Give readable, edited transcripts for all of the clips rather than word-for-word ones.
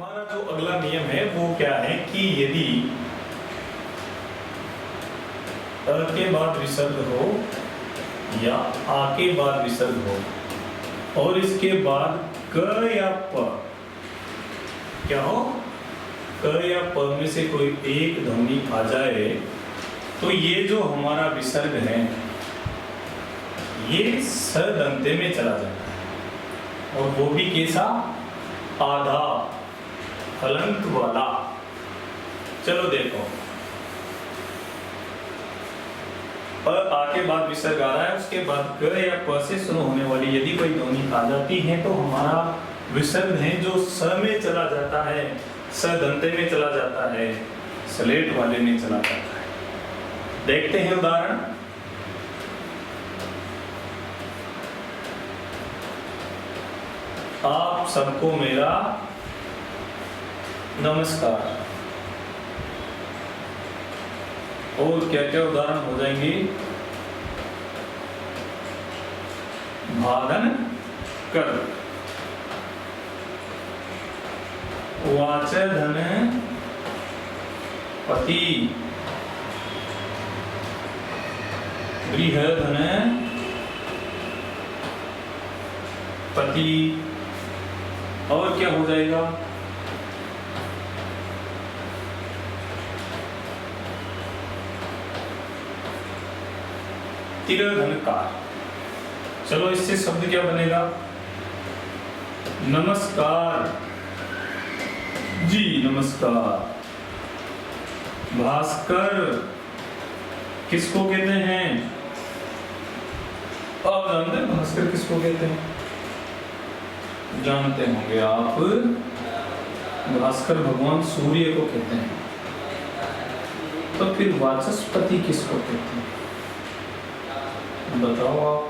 हमारा जो अगला नियम है वो क्या है कि यदि अ के बाद विसर्ग हो या आ के बाद विसर्ग हो और इसके बाद क या प क्या हो, क या प में से कोई एक ध्वनि आ जाए तो ये जो हमारा विसर्ग है ये स दंते में चला जाता है और वो भी कैसा, आधा हलंत वाला। चलो देखो, प आ के बाद विसर्ग आ रहा है, उसके बाद क या प से शुरू होने वाली यदि कोई ध्वनि आ जाती है तो हमारा विसर्ग है जो स में चला जाता है, स दंते में चला जाता है, स्लेट वाले में चला जाता है। देखते हैं उदाहरण। आप सबको मेरा नमस्कार। और क्या क्या उदाहरण हो जाएंगे, भागन कर, वाच धन पति, गृह धन पति। और क्या हो जाएगा, तिरधनकार। चलो इससे शब्द क्या बनेगा, नमस्कार जी, नमस्कार। भास्कर किसको कहते हैं, आप जानते हैं भास्कर किसको कहते हैं, जानते होंगे आप, भास्कर भगवान सूर्य को कहते हैं। तो फिर वाचस्पति किसको कहते हैं, बताओ आप।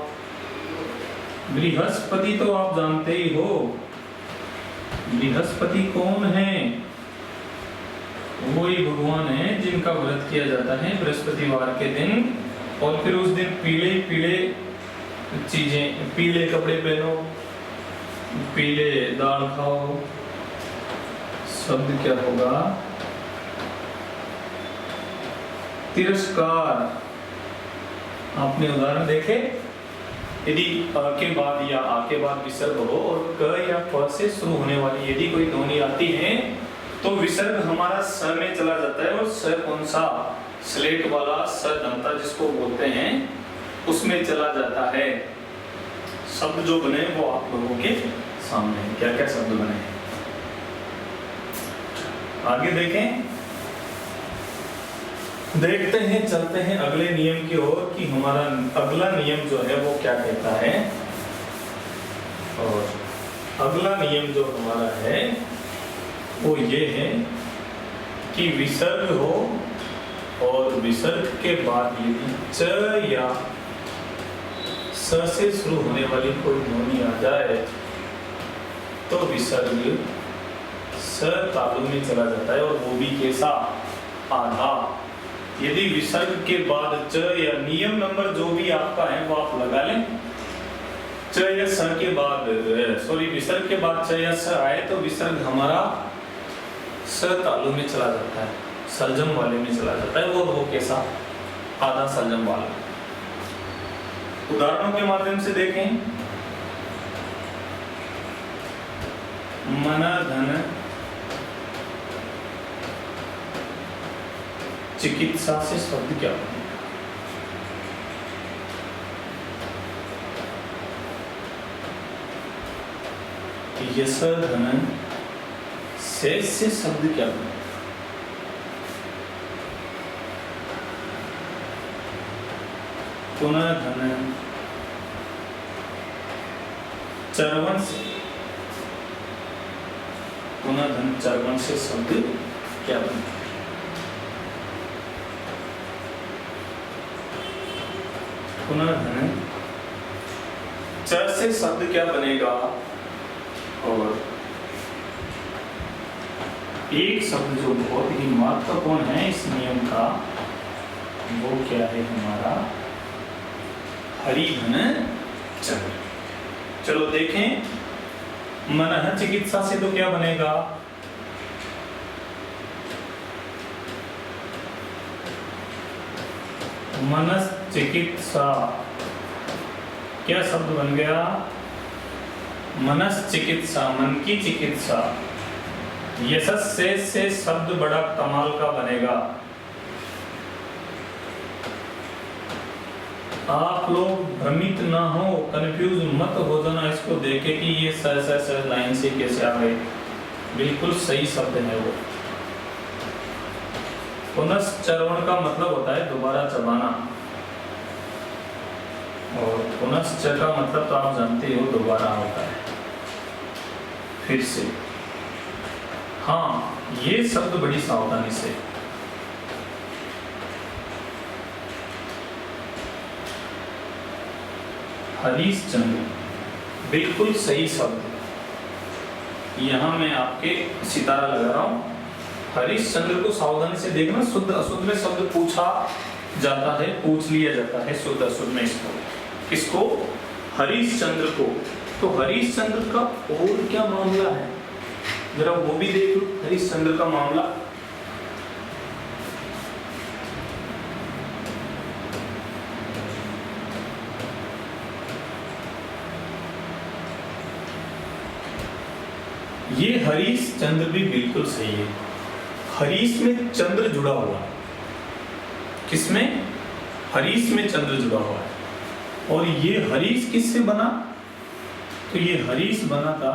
बृहस्पति तो आप जानते ही हो, बृहस्पति कौन है, वही भगवान है जिनका व्रत किया जाता है बृहस्पतिवार के दिन, और फिर उस दिन पीले पीले चीजें, पीले कपड़े पहनो, पीले दाल खाओ। शब्द क्या होगा, तिरस्कार। आपने उदाहरण देखे, यदि अ के बाद या आ के बाद विसर्ग हो और क या प से शुरू होने वाली यदि कोई ध्वनि आती है तो विसर्ग हमारा स में चला जाता है, और स कौन सा, स्लेट वाला स दंता जिसको बोलते हैं उसमें चला जाता है। शब्द जो बने वो आप लोगों के सामने, क्या क्या शब्द बने हैं आगे देखें, देखते हैं, चलते हैं अगले नियम की ओर कि हमारा अगला नियम जो है वो क्या कहता है। और अगला नियम जो हमारा है वो ये है कि विसर्ग हो और विसर्ग के बाद यदि च या स से शुरू होने वाली कोई ध्वनि आ जाए तो विसर्ग स तालु में चला जाता है, और वो भी कैसा, आधा। यदि विसर्ग के बाद च या नियम नंबर जो भी आपका है वो आप लगा लें, च या स के बाद, सॉरी विसर्ग के बाद च या स आए तो विसर्ग हमारा स तालु में चला जाता है, सलजम वाले में चला जाता है, वो कैसा, आधा सलजम वाला। उदाहरणों के माध्यम से देखें, मन धन चिकित्सा से शब्द क्या बनेगा, यश धन से शब्द क्या बनेगा, पुनः धन चरवण से, पुनः धन चरवण से शब्द क्या बनेगा, पुनः धन च से शब्द क्या बनेगा। और एक शब्द जो बहुत ही महत्वपूर्ण है इस नियम का वो क्या है हमारा, हरिधन चंद्र। चलो देखें, मनः चिकित्सा से तो क्या बनेगा, मनश्चिकित्सा, क्या शब्द बन गया? मनश्चिकित्सा, मन की चिकित्सा। यशस से शब्द बड़ा कमाल का बनेगा। आप लोग भ्रमित ना हो, कंफ्यूज मत हो जाना इसको देखे कि ये स लाइन से कैसे आ गए। बिल्कुल सही शब्द है वो। पुनश्चरण का मतलब होता है दोबारा चबाना, और पुनश्च का मतलब तो आप जानते हो दोबारा होता है, फिर से। हाँ, ये शब्द बड़ी सावधानी से। हरीशचंद्र, बिल्कुल सही शब्द। यहां मैं आपके सितारा लगा रहा हूं। हरीशचंद्र को सावधानी से देखना। शुद्ध अशुद्ध में शब्द पूछा जाता है, पूछ लिया जाता है शुद्ध अशुद्ध में इसको। किसको? हरीशचंद्र को। तो हरीशचंद्र का और क्या मामला है, जरा वो भी देख लो। हरीशचंद्र का मामला ये हरीशचंद्र भी बिल्कुल सही है। हरीश में चंद्र जुड़ा हुआ है। किसमें? हरीश में चंद्र जुड़ा हुआ है। और ये हरीश किससे बना? तो ये हरीश बना था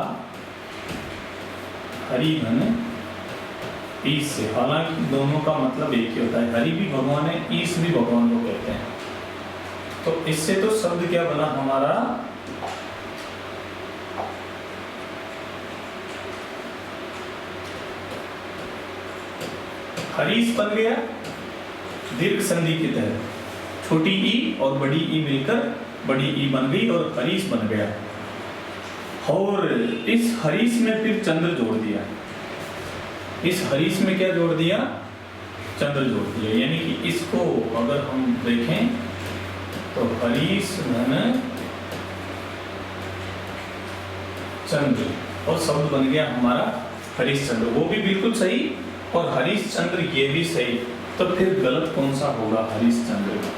हरिघन ईश से। हालांकि दोनों का मतलब एक ही होता है, हरि भी भगवान है, ईश भी भगवान को कहते हैं। तो इससे तो शब्द क्या बना हमारा? हरीश बन गया दीर्घ संधि के तहत। छोटी ई और बड़ी ई मिलकर बड़ी ई बन गई और हरीश बन गया। और इस हरीश में फिर चंद्र जोड़ दिया। इस हरीश में क्या जोड़ दिया? चंद्र जोड़ दिया। यानी कि इसको अगर हम देखें तो हरीश धन चंद्र, और शब्द बन गया हमारा हरीशचंद्र। वो भी बिल्कुल सही, और हरीशचंद्र ये भी सही। तो फिर गलत कौन सा होगा हरीशचंद्र का?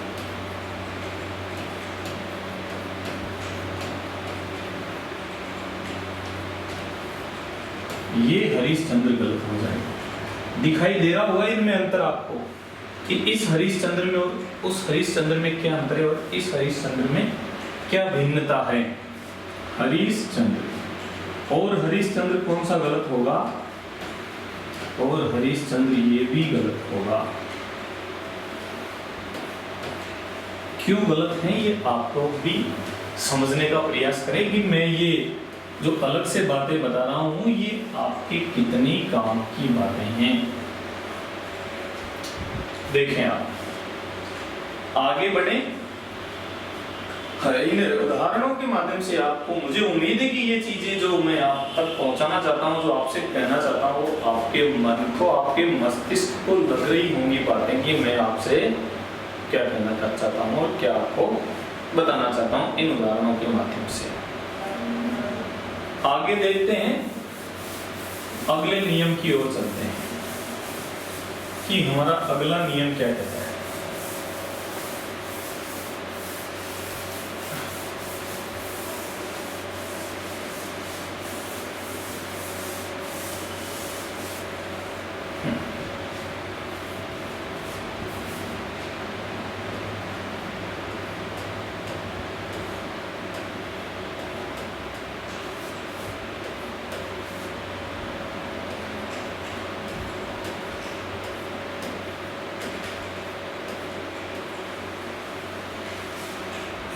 ये हरीशचंद्र गलत हो जाएगा। दिखाई दे रहा होगा इनमें अंतर आपको कि इस हरीशचंद्र में और उस हरीशचंद्र में क्या अंतर है, और इस हरीशचंद्र में क्या भिन्नता है। हरीशचंद्र और हरीशचंद्र कौन सा गलत होगा? और हरीशचंद्र ये भी गलत होगा। क्यों गलत है ये आप लोग भी समझने का प्रयास करें कि मैं ये जो अलग से बातें बता रहा हूं ये आपके कितनी काम की बातें हैं। देखें, आप आगे बढ़े। इन उदाहरणों के माध्यम से आपको, मुझे उम्मीद है कि ये चीजें जो मैं आप तक पहुंचाना चाहता हूं, जो आपसे कहना चाहता हूं, आपके मन को, आपके मस्तिष्क को लग रही होंगी बातें कि मैं आपसे क्या कहना चाहता हूं और क्या आपको बताना चाहता हूं इन उदाहरणों के माध्यम से। आगे देखते हैं, अगले नियम की ओर चलते हैं कि हमारा अगला नियम क्या कहता है।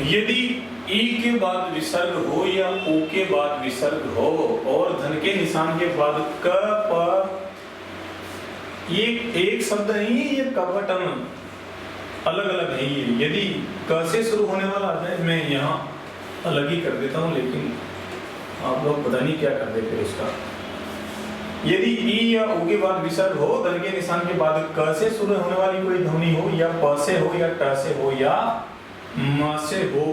यदि ई के बाद विसर्ग हो या ओ के बाद विसर्ग हो और धन के निशान के बाद क प, ये एक शब्द नहीं है, ये कपटम अलग अलग है। ये यदि क से शुरू होने वाला आ जाए, मैं यहाँ अलग ही कर देता हूँ, लेकिन आप लोग पता नहीं क्या कर देते उसका। यदि ई या ओ के बाद विसर्ग हो, धन के निशान के बाद क से शुरू होने वाली कोई ध्वनि हो, या प से हो, या ट से हो, या म से हो,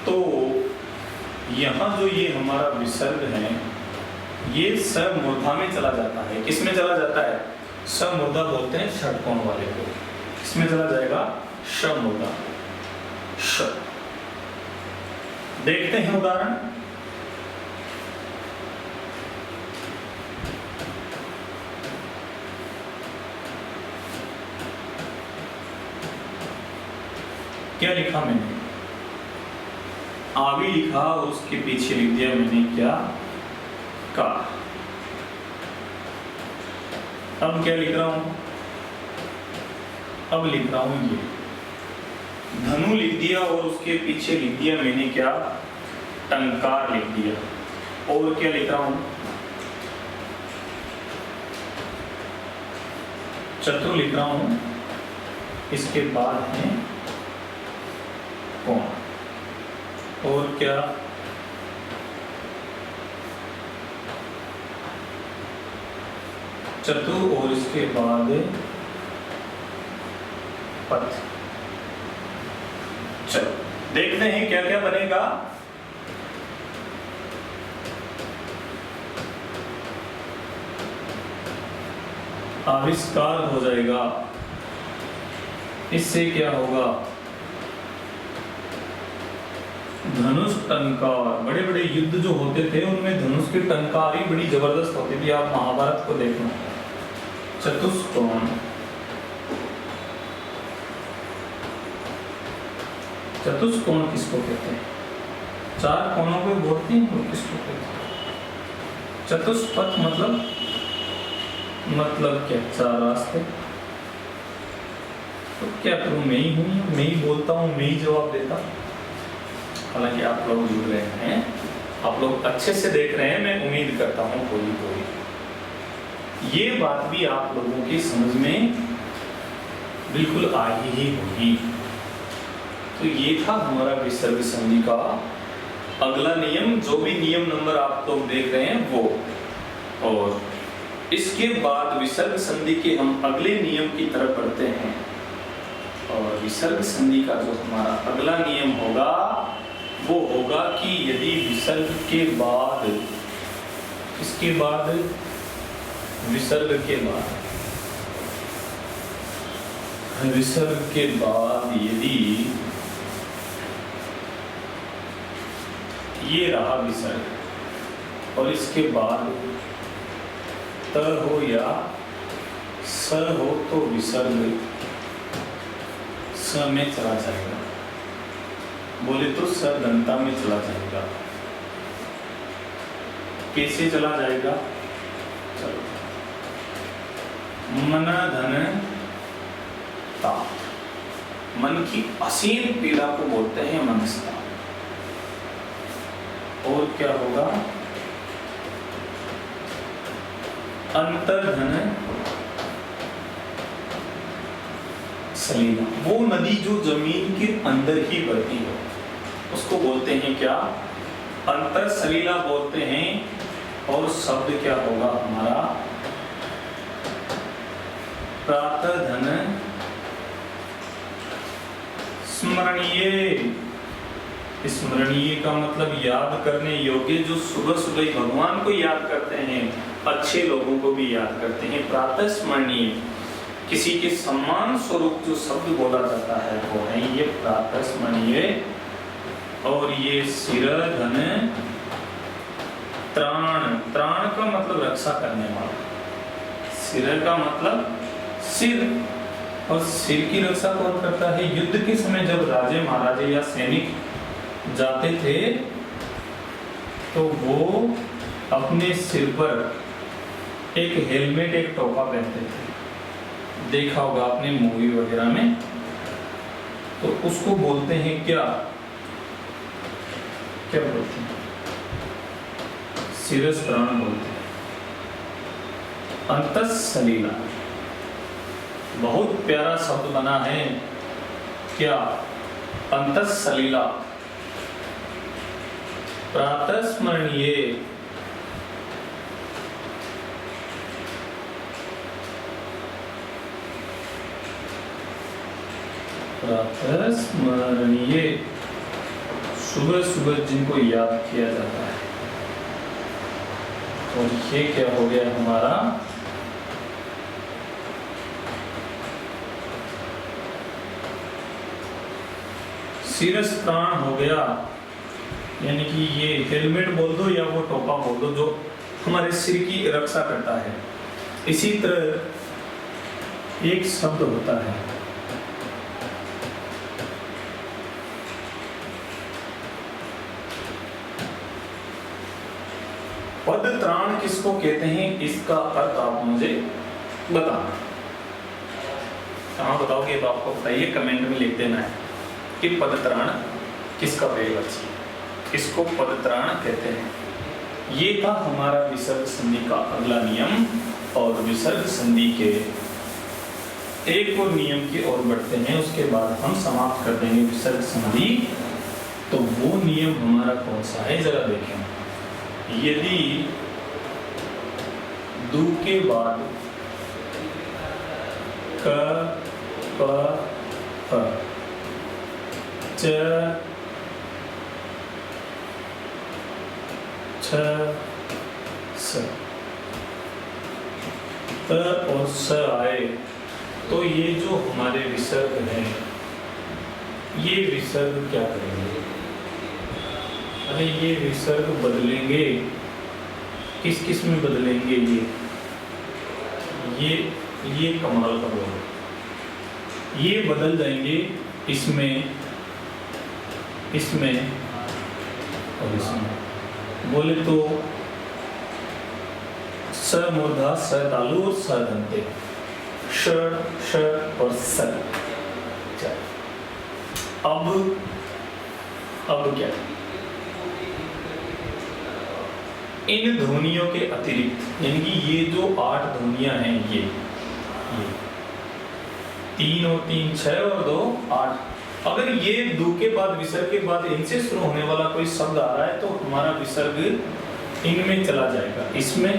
तो यहाँ जो ये हमारा विसर्ग है ये समूर्धा में चला जाता है। किसमें चला जाता है? समूर्धा बोलते हैं षटकोण वाले को। किसमें चला जाएगा? श मोटा श। देखते हैं उदाहरण। क्या लिखा मैंने? आवी लिखा और उसके पीछे लिख दिया मैंने क्या? का। अब क्या लिख रहा हूं? अब लिख रहा हूं ये धनु लिख दिया और उसके पीछे लिख दिया मैंने क्या? टंकार लिख दिया। और क्या लिख रहा हूं? चतुर लिख रहा हूं। इसके बाद है कोण। और क्या? चतुर और इसके बाद पथ। चलो देखते हैं क्या क्या बनेगा। आविष्कार हो जाएगा। इससे क्या होगा? धनुष टंकार। बड़े बड़े युद्ध जो होते थे उनमें धनुष की टंकार ही बड़ी जबरदस्त होती थी। आप महाभारत को देखना। चतुष्कोण। चतुष्कोण किसको कहते हैं? चार कोणों को बोलते हैं तो किसको कहते हैं? चतुष्पथ मतलब क्या? चार रास्ते। तो क्या करूं? मैं ही हूं, मैं ही बोलता हूं, मैं ही जवाब देता। हालांकि आप लोग जुड़ रहे हैं, आप लोग अच्छे से देख रहे हैं, मैं उम्मीद करता हूं कोई ये बात भी आप लोगों की समझ में बिल्कुल आई ही होगी। तो ये था हमारा विसर्ग संधि का अगला नियम। जो भी नियम नंबर आप लोग देख रहे हैं वो। और इसके बाद विसर्ग संधि के हम अगले नियम की तरफ बढ़ते हैं। और विसर्ग संधि का जो हमारा अगला नियम होगा वो होगा कि यदि विसर्ग के बाद, इसके बाद विसर्ग के बाद यदि ये रहा विसर्ग और इसके बाद त हो या स हो तो विसर्ग स में चला जाएगा। बोले तो स दंता में चला जाएगा। कैसे चला जाएगा? चलो, मन धन ताप। मन की असीम पीड़ा को बोलते हैं मनस्ताप। और क्या होगा? अंतर्धन सलीला। वो नदी जो जमीन के अंदर ही बहती हो उसको बोलते हैं क्या? अंतर सलीला बोलते हैं। और शब्द क्या होगा हमारा? प्रातः धन स्मरणीय। स्मरणीय का मतलब याद करने योग्य। जो सुबह सुबह भगवान को याद करते हैं, अच्छे लोगों को भी याद करते हैं। प्रातः स्मरणीय, किसी के सम्मान स्वरूप जो शब्द बोला जाता है वो है ये प्रातः स्मरणीय। और ये सिर धन त्राण। त्राण का मतलब रक्षा करने वाला। सिर का मतलब सिर। और सिर की रक्षा कौन करता है? युद्ध के समय जब राजे महाराजे या सैनिक जाते थे तो वो अपने सिर पर एक हेलमेट, एक टोपा पहनते थे। देखा होगा आपने मूवी वगैरह में। तो उसको बोलते हैं क्या? क्या बोलते हैं? शिरस्त्राण बोलते हैं। अंतःसलीला बहुत प्यारा शब्द बना है। क्या? अंतःसलीला। प्रातः स्मरणीय। प्रातः स्मरणीय, सुबह सुबह जिनको याद किया जाता है। और ये क्या हो गया हमारा? शिरस प्राण हो गया, यानी कि ये हेलमेट बोल दो या वो टोपा बोल दो जो हमारे सिर की रक्षा करता है। इसी तरह एक शब्द होता है पदत्राण। किसको कहते हैं, इसका अर्थ आप मुझे बताना। कहाँ बताओगे तो आपको बताइए, कमेंट में लिख देना है कि पदत्राण किसका पर्यायवाची, किसको पदत्राण कहते हैं। ये था हमारा विसर्ग संधि का अगला नियम। और विसर्ग संधि के एक और नियम की ओर बढ़ते हैं, उसके बाद हम समाप्त कर देंगे विसर्ग संधि। तो वो नियम हमारा कौन सा है जरा देखें। यदि दू के बाद क प फ च छ स त और स आए तो ये जो हमारे विसर्ग हैं, ये विसर्ग क्या करेंगे, अरे ये विसर्ग बदलेंगे। किस किस में बदलेंगे, ये कमाल का बोल, ये बदल जाएंगे इसमें, इसमें और इसमें। बोले तो स मूर्धा, स तालु और स दंते, श श और स। अब क्या, इन ध्वनियों के अतिरिक्त, यानी कि ये जो 8 ध्वनियां हैं, ये 3 और 3 6 और 2 8, अगर ये दू के बाद विसर्ग के बाद इनसे शुरू होने वाला कोई शब्द आ रहा है तो हमारा विसर्ग इनमें चला जाएगा, इसमें,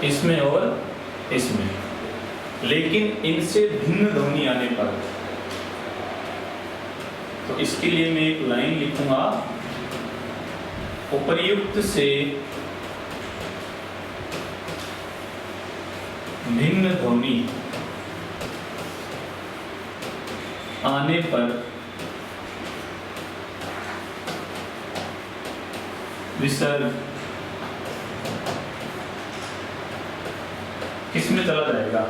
इसमें और इसमें। लेकिन इनसे भिन्न ध्वनि आने पर, तो इसके लिए मैं एक लाइन लिखूंगा, उपर्युक्त से भिन्न ध्वनि आने पर विसर्ग किसमें चला जाएगा,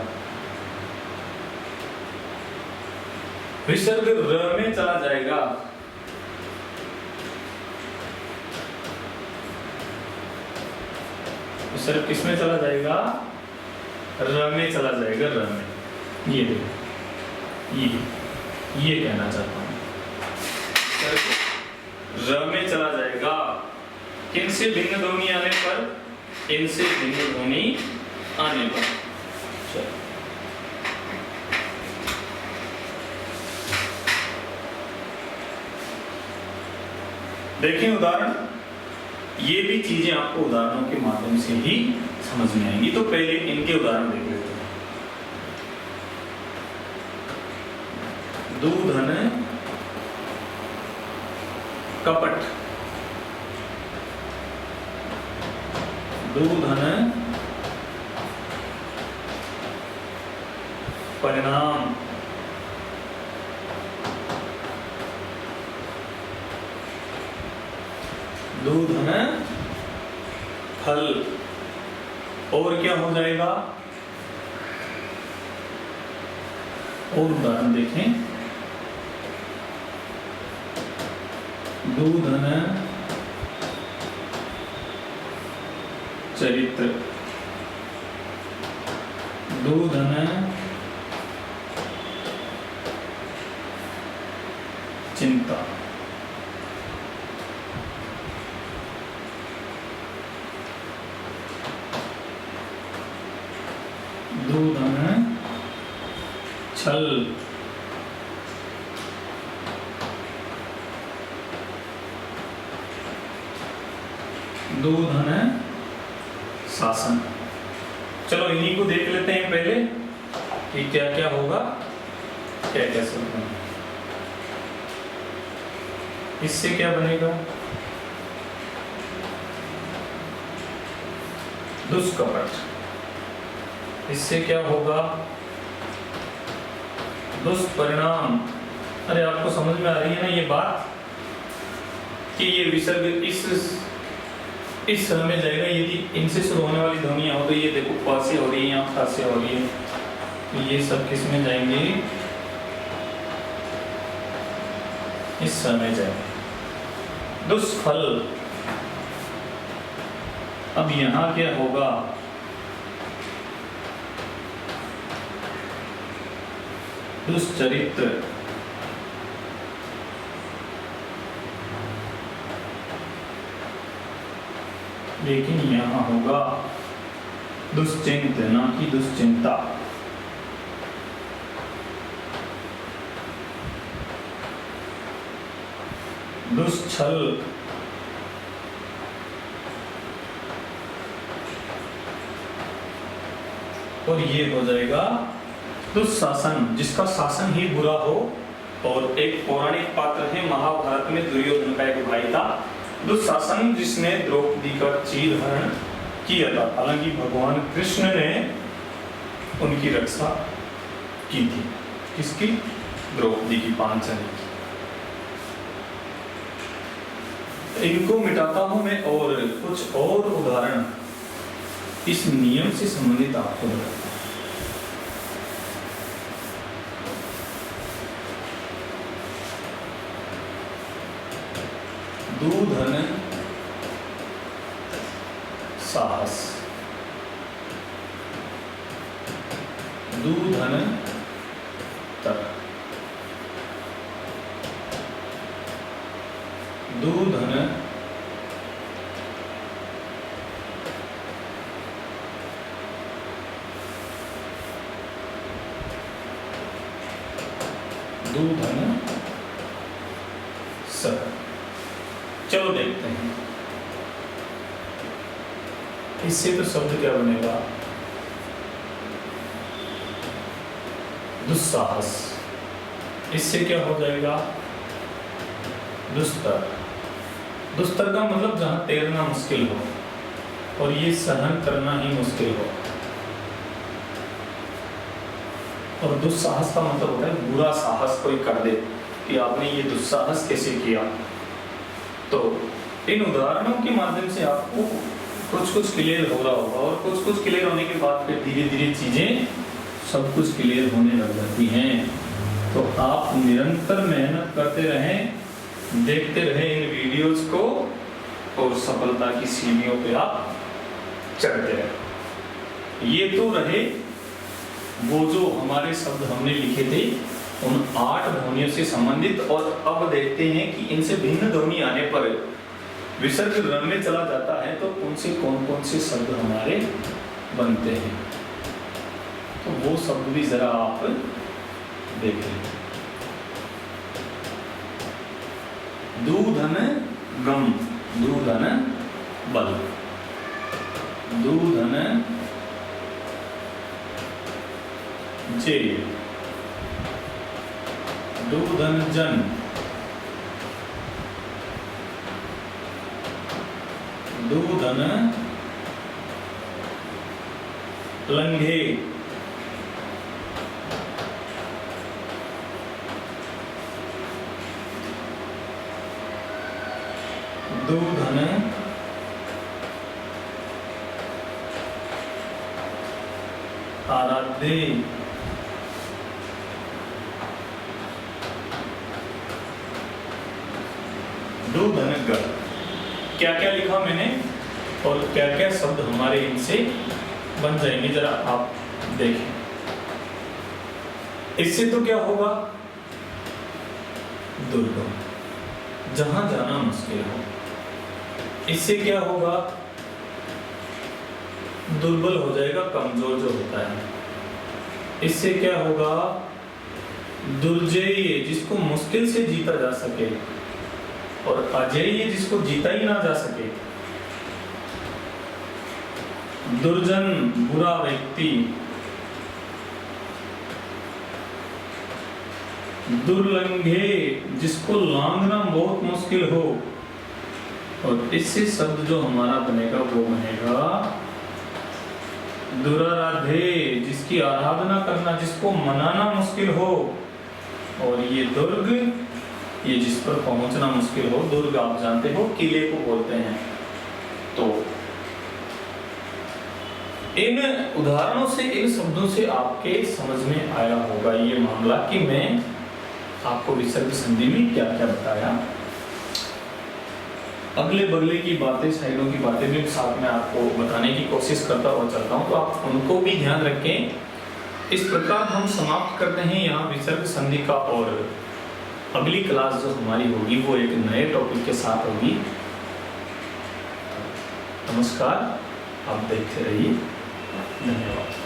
विसर्ग र में चला जाएगा। विसर्ग किसमें चला जाएगा, र में चला जाएगा, र में। ये देखो, ये कहना चाहता हूं, र में चला जाएगा। किनसे भिन्न ध्वनि आने पर, इनसे भिन्न ध्वनि आने पर। देखें उदाहरण, ये भी चीजें आपको उदाहरणों के माध्यम से ही समझ में आएंगी। तो पहले इनके उदाहरण देख लेते हैं। दूधन कपट, दूधन परिणाम, दूधन फल। और क्या हो जाएगा, और उदाहरण देखें, दूधन चरित्र, दूधन चिंता। दूधन छल, दूधन शासन। चलो इन्हीं को देख लेते हैं पहले कि क्या क्या होगा, क्या क्या सब होगा। इससे क्या बनेगा, दुष्कपट। इससे क्या होगा, दुष्परिणाम। अरे आपको समझ में आ रही है ना ये बात, कि ये विसर्ग इस स में जाएगा। यदि इनसे शुरू होने वाली ध्वनियां हो तो ये देखो प से हो रही है, यहाँ ख से हो रही है, तो ये सब किस में जाएंगे? इस स में जाएंगे। दुष्फल। अब यहाँ क्या होगा? दुष्चरित्र। लेकिन यहाँ होगा दुश्चिंत, ना कि दुश्चिंता। दुष्छल। और ये हो जाएगा दुशासन, जिसका शासन ही बुरा हो। और एक पौराणिक पात्र है महाभारत में, दुर्योधन का एक भाई था दुशासन, जिसने द्रौपदी का चीर हरण किया था। हालांकि भगवान कृष्ण ने उनकी रक्षा की थी। किसकी? द्रौपदी की, पांचाली की। इनको मिटाता हूं मैं और कुछ और उदाहरण इस नियम से संबंधित आपको बताता हूं। दूधन साहस। दूधन तर्क। दूधन दूधन सर। चलो देखते हैं इससे तो शब्द क्या बनेगा? दुस्साहस। इससे क्या हो जाएगा? दुस्तर। दुस्तर का मतलब जहां तैरना मुश्किल हो और ये सहन करना ही मुश्किल हो। और दुस्साहस का मतलब होता है बुरा साहस कोई कर दे कि आपने ये दुस्साहस कैसे किया। तो इन उदाहरणों के माध्यम से आपको कुछ क्लियर हो रहा होगा और कुछ क्लियर होने के बाद फिर धीरे धीरे चीजें सब कुछ क्लियर होने लग जाती हैं। तो आप निरंतर मेहनत करते रहें, देखते रहें इन वीडियोस को और सफलता की सीढ़ियों पे आप चढ़ते रहें। ये तो रहे वो जो हमारे शब्द हमने लिखे थे उन 8 ध्वनियों से संबंधित। और अब देखते हैं कि इनसे भिन्न ध्वनि आने पर विसर्ग रंग में चला जाता है तो उनसे कौन कौन से शब्द हमारे बनते हैं। तो वो शब्द भी जरा आप देखें। दूधन गम, दूधन बल, दूधन जे, दूधन जन, दूधन लंघे, दूधन आराध्य, दूधन ग। क्या क्या लिखा मैंने और क्या क्या शब्द हमारे इनसे बन जाएंगे जरा आप देखें। इससे तो क्या होगा? दुर्गम, जहां जाना मुश्किल हो। इससे क्या होगा? दुर्बल हो जाएगा, कमजोर जो होता है। इससे क्या होगा? दुर्जेय, जिसको मुश्किल से जीता जा सके। और अजेय, जिसको जीता ही ना जा सके। दुर्जन, बुरा व्यक्ति। दुर्लंघे, जिसको लांघना बहुत मुश्किल हो। और इससे शब्द जो हमारा बनेगा वो बनेगा दुराराधे, जिसकी आराधना करना, जिसको मनाना मुश्किल हो। और ये दुर्ग ये जिस पर पहुंचना मुश्किल हो, दुर्ग आप जानते हो किले को बोलते हैं। तो इन उदाहरणों से, इन शब्दों से आपके समझ में आया होगा ये मामला कि मैं आपको विसर्ग संधि में क्या क्या बताया। अगले बगले की बातें, साइडों की बातें भी साथ में आपको बताने की कोशिश करता हुआ चलता हूं, तो आप उनको भी ध्यान रखें। इस प्रकार हम समाप्त करते हैं यहाँ विसर्ग संधि का, और अगली क्लास जो हमारी होगी वो एक नए टॉपिक के साथ होगी। नमस्कार, आप देखते रहिए। धन्यवाद।